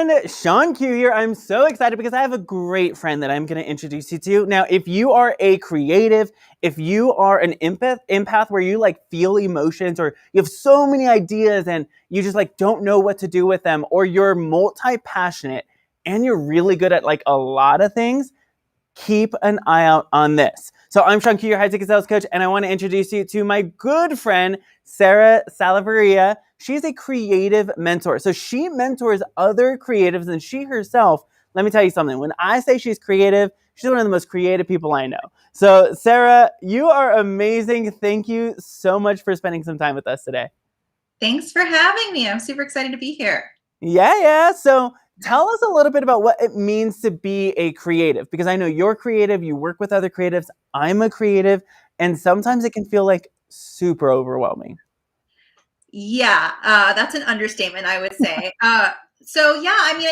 everyone, Sean Q here. I'm so excited because I have a great friend that I'm going to introduce you to. Now, if you are a creative, if you are an empath where you like feel emotions or you have so many ideas and you just like don't know what to do with them, or you're multi-passionate and you're really good at like a lot of things, keep an eye out on this. So I'm Sean Q, your high ticket sales coach, and I want to introduce you to my good friend, Sarah Salaveria. She's a creative mentor. So she mentors other creatives and she herself, let me tell you something. When I say she's creative, she's one of the most creative people I know. So Sarah, you are amazing. Thank you so much for spending some time with us today. Thanks for having me. I'm super excited to be here. Yeah. So tell us a little bit about what it means to be a creative, because I know you're creative, you work with other creatives, I'm a creative, and sometimes it can feel like super overwhelming. Yeah, that's an understatement, I would say. I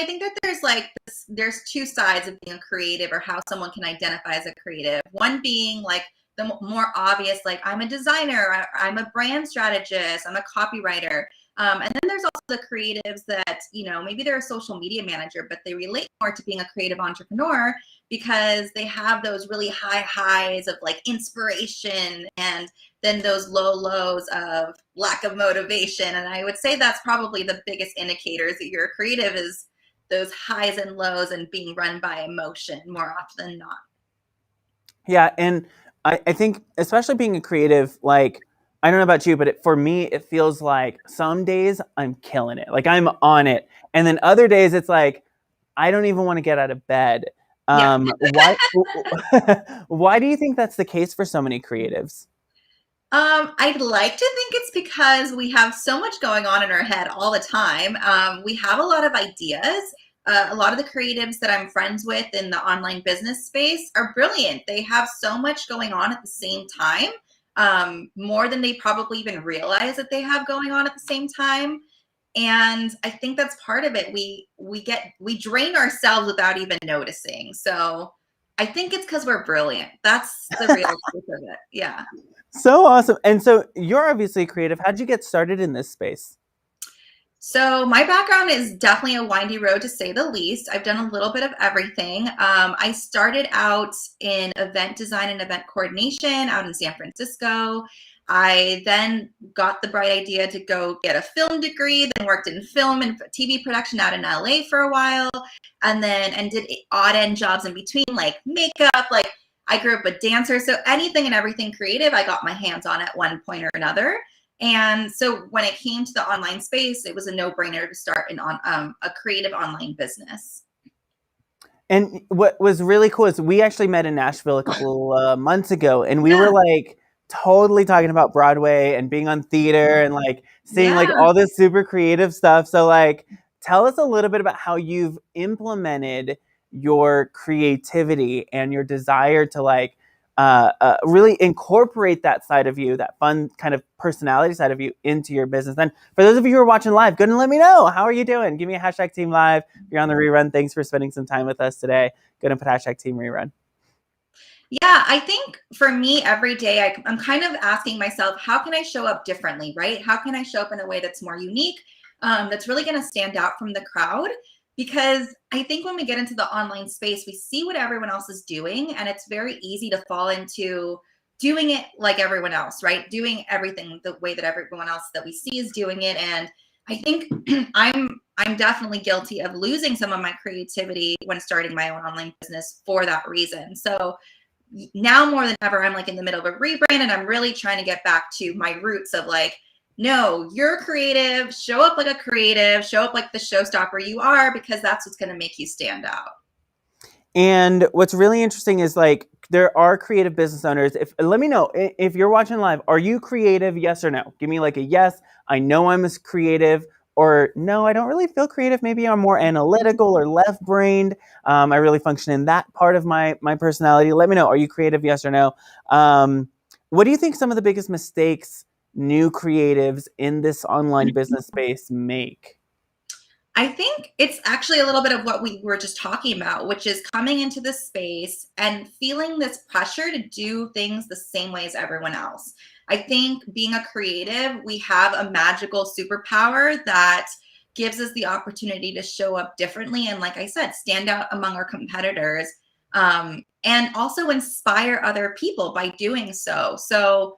think that there's two sides of being a creative, or how someone can identify as a creative. One being like the more obvious, like I'm a designer, I'm a brand strategist, I'm a copywriter. And then there's also the creatives that, maybe they're a social media manager, but they relate more to being a creative entrepreneur because they have those really high highs of like inspiration and then those low lows of lack of motivation. And I would say that's probably the biggest indicators that you're a creative, is those highs and lows and being run by emotion more often than not. Yeah, and I think especially being a creative, like, I don't know about you, but for me, it feels like some days I'm killing it. Like I'm on it. And then other days it's like, I don't even want to get out of bed. Yeah. Why why do you think that's the case for so many creatives? I'd like to think it's because we have so much going on in our head all the time. We have a lot of ideas. A lot of the creatives that I'm friends with in the online business space are brilliant. They have so much going on at the same time, more than they probably even realize that they have going on at the same time. And I think that's part of it. We drain ourselves without even noticing. So I think it's because we're brilliant. That's the real truth of it. Yeah. So awesome. And so you're obviously creative. How'd you get started in this space? So my background is definitely a windy road, to say the least. I've done a little bit of everything. I started out in event design and event coordination out in San Francisco. I then got the bright idea to go get a film degree, then worked in film and TV production out in LA for a while, and did odd end jobs in between, like makeup. Like I grew up a dancer, so anything and everything creative I got my hands on at one point or another. And so when it came to the online space, it was a no-brainer to start a creative online business. And what was really cool is we actually met in Nashville a couple months ago, and we were Yeah, like totally talking about Broadway and being on theater and like seeing like yeah. all this super creative stuff. So like, tell us a little bit about how you've implemented your creativity and your desire to like really incorporate that side of you, that fun kind of personality side of you, into your business. And for those of you who are watching live, go and let me know. How are you doing? Give me a hashtag team live. If you're on the rerun, thanks for spending some time with us today. Go and put hashtag team rerun. Yeah, I think for me, every day I'm kind of asking myself, how can I show up differently, right? How can I show up in a way that's more unique, that's really going to stand out from the crowd? Because I think when we get into the online space, we see what everyone else is doing, and it's very easy to fall into doing it like everyone else, right? Doing everything the way that everyone else that we see is doing it. And I think I'm definitely guilty of losing some of my creativity when starting my own online business for that reason. So now more than ever, I'm like in the middle of a rebrand, and I'm really trying to get back to my roots of like, no, you're creative, show up like a creative, show up like the showstopper you are, because that's what's going to make you stand out. And what's really interesting is like there are creative business owners. If let me know if you're watching live, are you creative? Yes or no? Give me like a yes. I know I'm as creative, or no, I don't really feel creative. Maybe I'm more analytical or left brained. I really function in that part of my personality. Let me know. Are you creative? Yes or no? What do you think some of the biggest mistakes new creatives in this online business space make? I think it's actually a little bit of what we were just talking about, which is coming into the space and feeling this pressure to do things the same way as everyone else. I think being a creative, we have a magical superpower that gives us the opportunity to show up differently. And like I said, stand out among our competitors, and also inspire other people by doing so. So,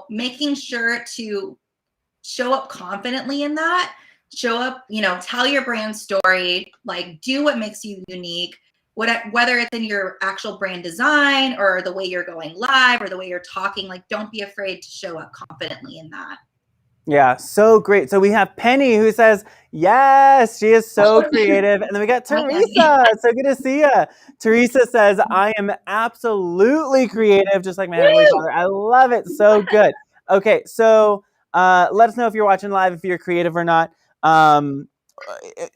making sure to show up confidently in that, show up, tell your brand story, like do what makes you unique, whether it's in your actual brand design or the way you're going live or the way you're talking, like don't be afraid to show up confidently in that. Yeah, so great. So we have Penny who says, yes, she is so creative. And then we got Teresa. So good to see you. Teresa says, I am absolutely creative, just like my Heavenly Father. I love it. So good. Okay, so let us know if you're watching live, if you're creative or not. No,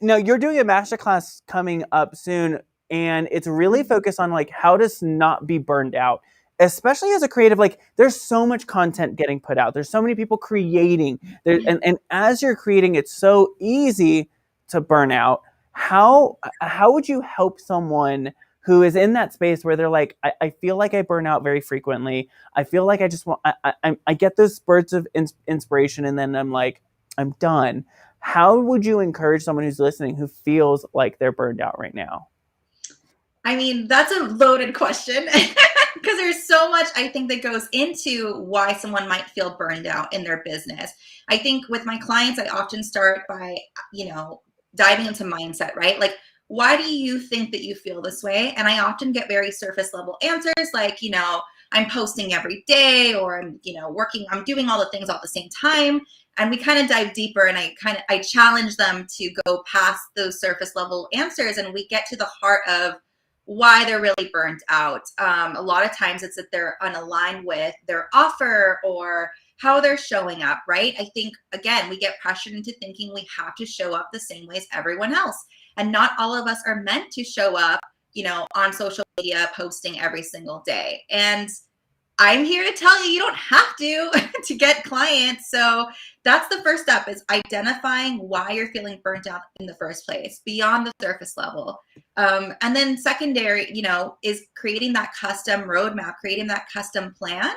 you're doing a masterclass coming up soon, and it's really focused on like how to not be burned out. Especially as a creative, like there's so much content getting put out. There's so many people creating. And as you're creating, it's so easy to burn out. How would you help someone who is in that space where they're like, I feel like I burn out very frequently. I feel like I just want, I get those spurts of inspiration and then I'm like, I'm done. How would you encourage someone who's listening who feels like they're burned out right now? I mean, that's a loaded question because there's so much I think that goes into why someone might feel burned out in their business. I think with my clients, I often start by, diving into mindset, right? Like, why do you think that you feel this way? And I often get very surface level answers like, I'm posting every day, or I'm, working, I'm doing all the things all at the same time. And we kind of dive deeper, and I challenge them to go past those surface level answers, and we get to the heart of why they're really burnt out. A lot of times it's that they're unaligned with their offer or how they're showing up, right? I think, again, we get pressured into thinking we have to show up the same way as everyone else. And not all of us are meant to show up, on social media, posting every single day. And I'm here to tell you, you don't have to get clients. So that's the first step, is identifying why you're feeling burnt out in the first place, beyond the surface level. And then secondary, is creating that custom roadmap, creating that custom plan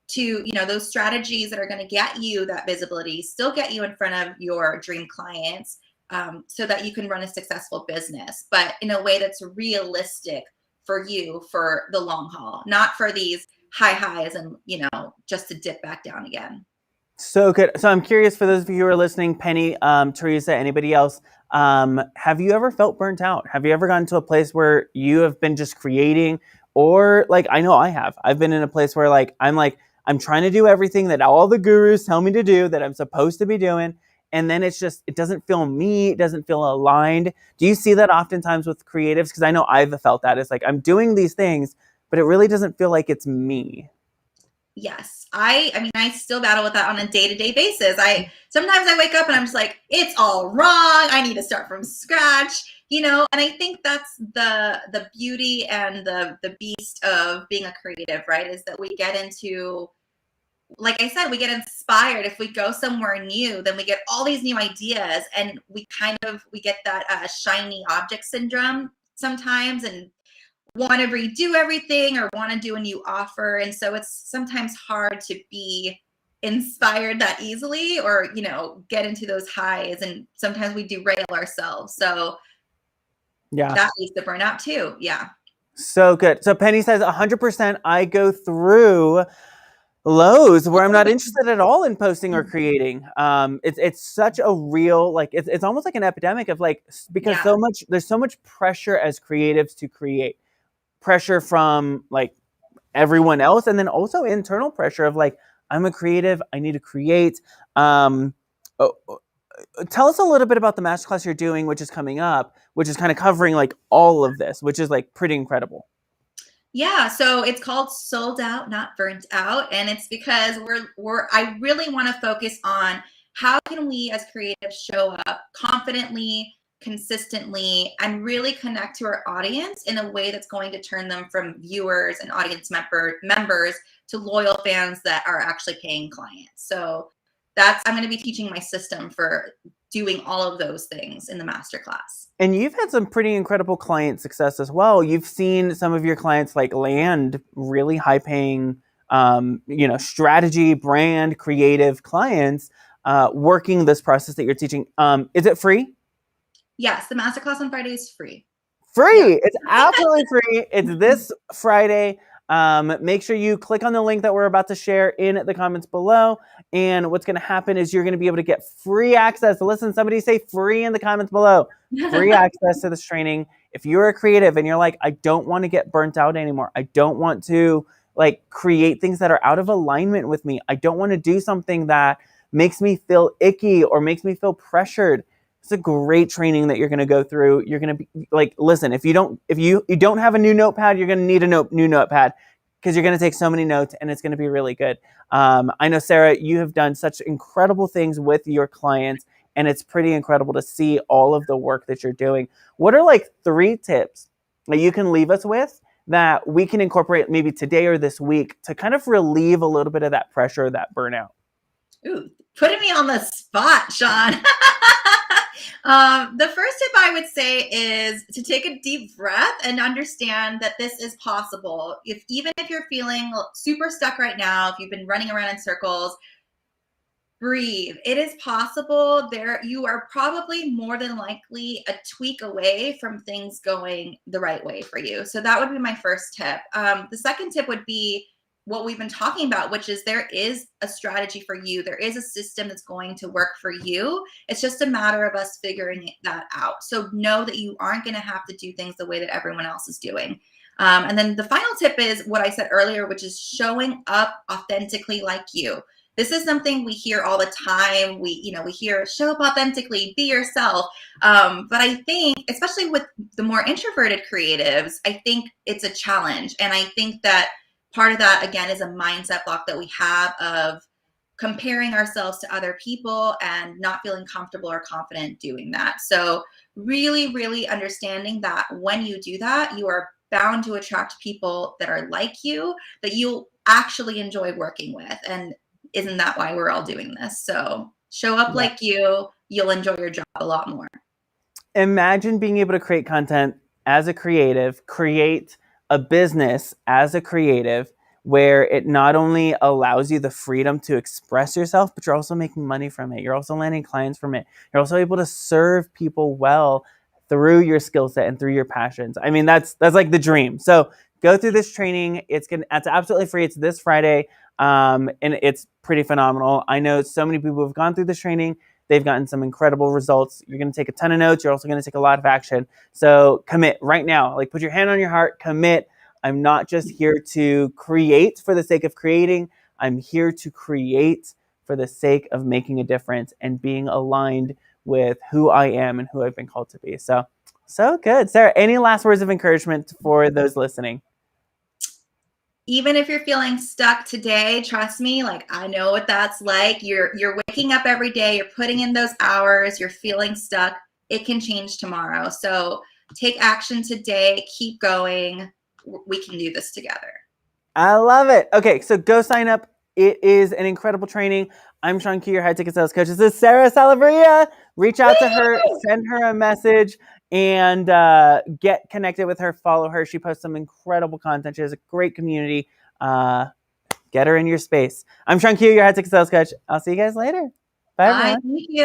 to, those strategies that are going to get you that visibility, still get you in front of your dream clients, so that you can run a successful business, but in a way that's realistic for you for the long haul, not for these high highs and, just to dip back down again. So good. So I'm curious, for those of you who are listening, Penny, Teresa, anybody else, have you ever felt burnt out? Have you ever gotten to a place where you have been just creating, or like, I know I have. I've been in a place where I'm trying to do everything that all the gurus tell me to do, that I'm supposed to be doing. And then it doesn't feel me. It doesn't feel aligned. Do you see that oftentimes with creatives? Because I know I've felt that. It's like, I'm doing these things, but it really doesn't feel like it's me. Yes. I mean, I still battle with that on a day-to-day basis. Sometimes I wake up and I'm just like, it's all wrong. I need to start from scratch, and I think that's the beauty and the beast of being a creative, right? Is that we get into, like I said, we get inspired. If we go somewhere new, then we get all these new ideas, and we get that shiny object syndrome sometimes, and want to redo everything or want to do a new offer. And so it's sometimes hard to be inspired that easily, or, get into those highs. And sometimes we derail ourselves. So yeah, that leads to burnout too. Yeah. So good. So Penny says 100%. I go through lows where I'm not interested at all in posting or creating. It's such a real, like, it's almost like an epidemic of because there's so much pressure as creatives to create. Pressure from like everyone else, and then also internal pressure of like, I'm a creative, I need to create. Tell us a little bit about the masterclass you're doing, which is coming up, which is kind of covering like all of this, which is like pretty incredible. Yeah, so it's called Sold Out, Not Burnt Out, and it's because I really want to focus on how can we as creatives show up confidently, consistently, and really connect to our audience in a way that's going to turn them from viewers and audience members to loyal fans that are actually paying clients. So I'm going to be teaching my system for doing all of those things in the masterclass. And you've had some pretty incredible client success as well. You've seen some of your clients like land really high paying, strategy, brand, creative clients. working this process that you're teaching. Is it free? Yes, the masterclass on Friday is free. Free. Yeah. It's absolutely free. It's this Friday. Make sure you click on the link that we're about to share in the comments below. And what's going to happen is you're going to be able to get free access. Listen, somebody say free in the comments below. Free access to this training. If you're a creative and you're like, I don't want to get burnt out anymore. I don't want to like create things that are out of alignment with me. I don't want to do something that makes me feel icky or makes me feel pressured. It's a great training that you're going to go through. You're going to be like, listen, if you don't have a new notepad, you're going to need a new notepad because you're going to take so many notes and it's going to be really good. I know, Sarah, you have done such incredible things with your clients and it's pretty incredible to see all of the work that you're doing. What are like 3 tips that you can leave us with that we can incorporate maybe today or this week to kind of relieve a little bit of that pressure, that burnout? Ooh, putting me on the spot, Sean. The first tip I would say is to take a deep breath and understand that this is possible. Even if you're feeling super stuck right now, if you've been running around in circles, breathe. It is possible. You are probably more than likely a tweak away from things going the right way for you. So that would be my first tip. The second tip would be what we've been talking about, which is there is a strategy for you. There is a system that's going to work for you. It's just a matter of us figuring that out. So know that you aren't going to have to do things the way that everyone else is doing. And then the final tip is what I said earlier, which is showing up authentically like you. This is something we hear all the time. We hear show up authentically, be yourself. But I think, especially with the more introverted creatives, I think it's a challenge. And I think that part of that, again, is a mindset block that we have of comparing ourselves to other people and not feeling comfortable or confident doing that. So really, really understanding that when you do that, you are bound to attract people that are like you, that you'll actually enjoy working with. And isn't that why we're all doing this? So show up like you, you'll enjoy your job a lot more. Imagine being able to create content as a creative, create a business as a creative, where it not only allows you the freedom to express yourself, but you're also making money from it. You're also landing clients from it. You're also able to serve people well through your skill set and through your passions. I mean, that's like the dream. So go through this training. It's absolutely free. It's this Friday. And it's pretty phenomenal. I know so many people who've gone through this training. They've gotten some incredible results. You're going to take a ton of notes. You're also going to take a lot of action. So commit right now. Like, put your hand on your heart, commit. I'm not just here to create for the sake of creating. I'm here to create for the sake of making a difference and being aligned with who I am and who I've been called to be. So good. Sarah, any last words of encouragement for those listening? Even if you're feeling stuck today, trust me, like I know what that's like. You're waking up every day, you're putting in those hours, you're feeling stuck. It can change tomorrow. So take action today, keep going. We can do this together. I love it. Okay, so go sign up. It is an incredible training. I'm Sean Key, your high ticket sales coach. This is Sarah Salaveria. Reach out to her, send her a message, and get connected with her. Follow her. She posts some incredible content. She has a great community. Get her in your space. I'm Sean Key, your high ticket sales coach. I'll see you guys later. Bye, everyone. Thank you.